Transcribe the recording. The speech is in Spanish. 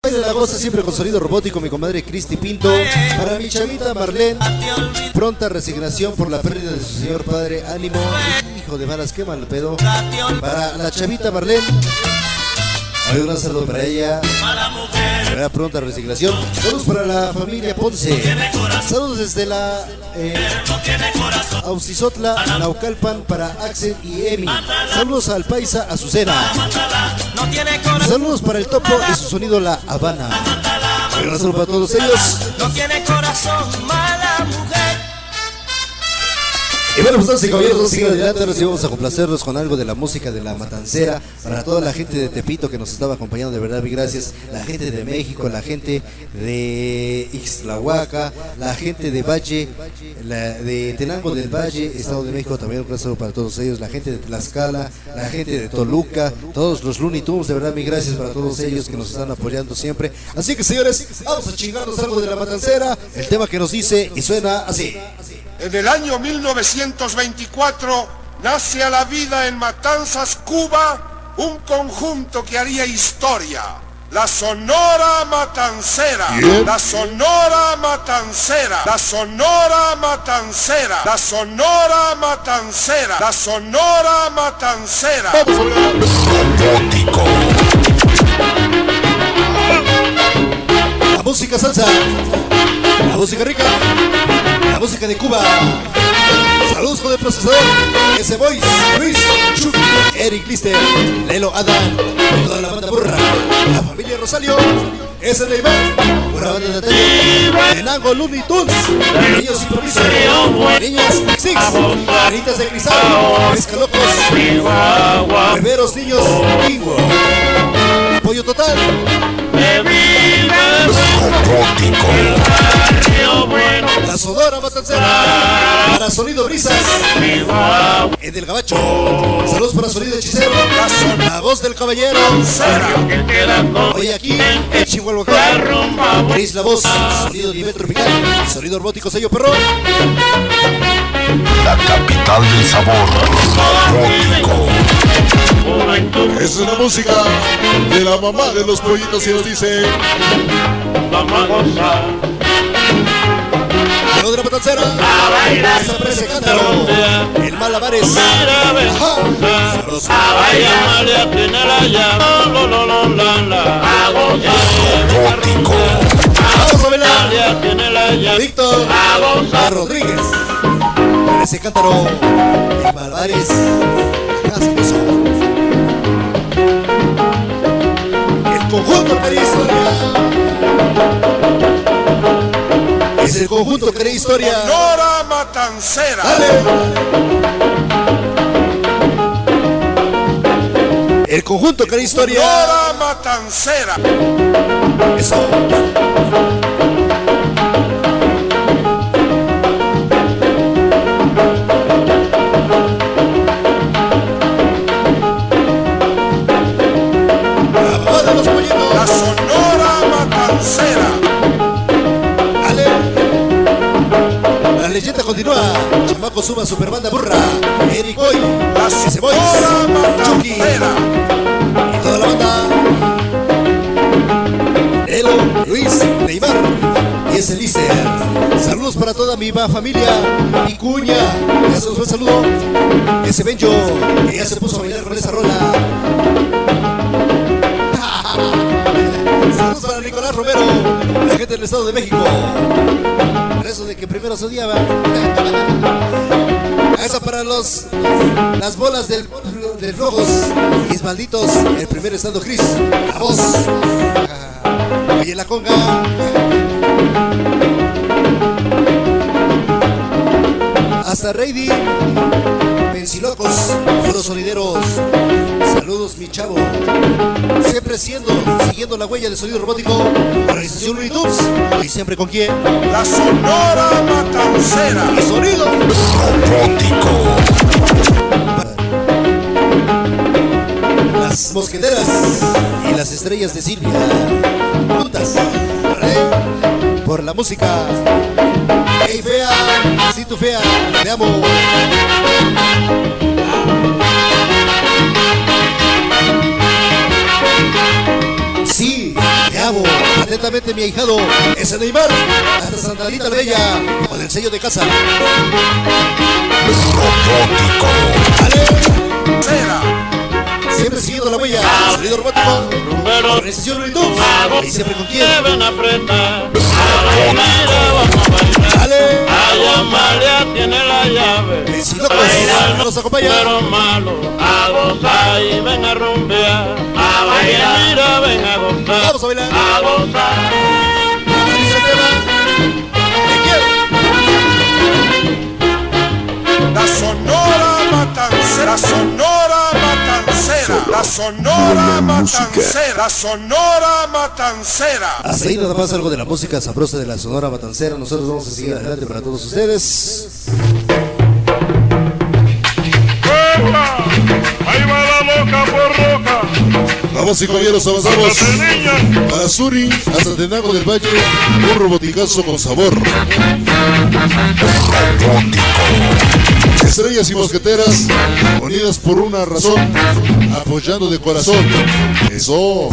De la goza siempre con sonido robótico, mi comadre Cristi Pinto. Para mi chavita Marlene, pronta resignación por la pérdida de su señor padre. Ánimo, hijo de malas, qué mal pedo. Para la chavita Marlene, hay un gran saludo para ella. Para pronta resignación. Saludos para la familia Ponce. Saludos desde la Auxizotla, Naucalpan, para Axel y Emi. Saludos al paisa Azucena. Saludos para el Topo y su sonido La Habana. Un saludo para todos ellos. No tiene corazón, mala mujer. Y bueno, pues damas y caballeros, vamos a seguir adelante. Ahora sí vamos a complacernos con algo de la música de La Matancera. Para toda la gente de Tepito que nos estaba acompañando, de verdad, mil gracias. La gente de México, la gente de Ixtlahuaca, la gente de Valle, de Tenango del Valle, Estado de México, también un gran saludo para todos ellos. La gente de Tlaxcala, la gente de Toluca, todos los Looney Tunes, de verdad, mil gracias para todos ellos que nos están apoyando siempre. Así que, señores, vamos a chingarnos algo de La Matancera. El tema que nos dice y suena así. En el año 1924 nace a la vida en Matanzas, Cuba, un conjunto que haría historia. La Sonora Matancera, la Sonora Matancera, la Sonora Matancera, la Sonora Matancera, la Sonora Matancera. Robótico. La música salsa, la música rica, la música de Cuba. Saludos con el procesador, ese Voice, Luis, Chuck, Eric Lister, Lelo Adam, toda la banda burra, la familia Rosalio, ese Neymar, una banda de Tele, Tenango Looney Tunes, niños improviso, niñas Six, caritas de cristal, pescalocos, beberos niños, bingo, apoyo total. Robótico. La Sonora Matancera, para Sonido Brisas, en el Gabacho. Saludos para Sonido Hechicero, la voz del caballero. Hoy aquí, en Chihuahua, Gris la voz, Sonido Nivel Tropical, Sonido Robótico, sello perro. La capital del sabor. Robótico. Es una música de la mamá de los pollitos y nos dice: Vamos a gozar. Lo de La Matancera, desaparece Cántaro, el Malabares. Ajá. Robótico. Vamos a bailar. Víctor Rodríguez, ese Cántaro, el Malabares. El conjunto quería historia. Es el conjunto quería historia. Sonora Matancera. Dale. El conjunto quería historia. Sonora Matancera. Eso. La mamá de los pollitos. La Sonora Matancera. Dale. La leyenda continúa. Chamaco suma Superbanda burra. Eric Boy. La Ese Boy. Sonora Chucky. Matancera. Y toda la banda. Elo, Luis, Neymar y ese Lister. Saludos para toda mi familia, mi cuña. Ya se nos fue el saludo. Ese Benjo, que ya se puso a bailar con esa rola. Saludos para Nicolás Romero, la gente del Estado de México. Por eso de que primero se odiaba. Esa para las bolas del flojos, mis malditos, el primero estando Cris, la voz. Oye la conga. Hasta Reidy, Pensilocos, puros sonideros. Saludos mi chavo. Siempre siguiendo la huella de Sonido Robótico, organización Looney Tunes. Y siempre con quién. La Sonora Matancera. Y sonido Robótico. Las mosqueteras y las estrellas de Silvia. Juntas. Por la música. Hey fea, si tú fea, te amo. Sí, te Bravo, atentamente mi ahijado, ese Neymar, hasta Santa Anita la Bella, con el sello de casa. Robótico. ¡Ale! Cera. Siempre siguiendo la huella, sonido robótico, organización Looney y siempre con quién. Deben apretar. Mira, vamos a bailar. ¡Ale! Allá María tiene la llave. El sin locos, nos acompaña. Pero malo, a gozar y ven a rumbear. A bailar. Mira, ven a gozar. Vamos a bailar. A gozar. Analiza el tema. ¿De quién? La Sonora Matancera. La Sonora Matancera. La Sonora Matancera. La Sonora Matancera. Hasta ahí nada más algo de la música sabrosa de la Sonora Matancera. Nosotros vamos a seguir adelante para todos ustedes. Ahí va la loca por roca. Vamos y caballeros, avanzamos. Para Suri, hasta Tenango del Valle, un roboticazo con sabor. Estrellas y mosqueteras, unidas por una razón, apoyando de corazón. Eso.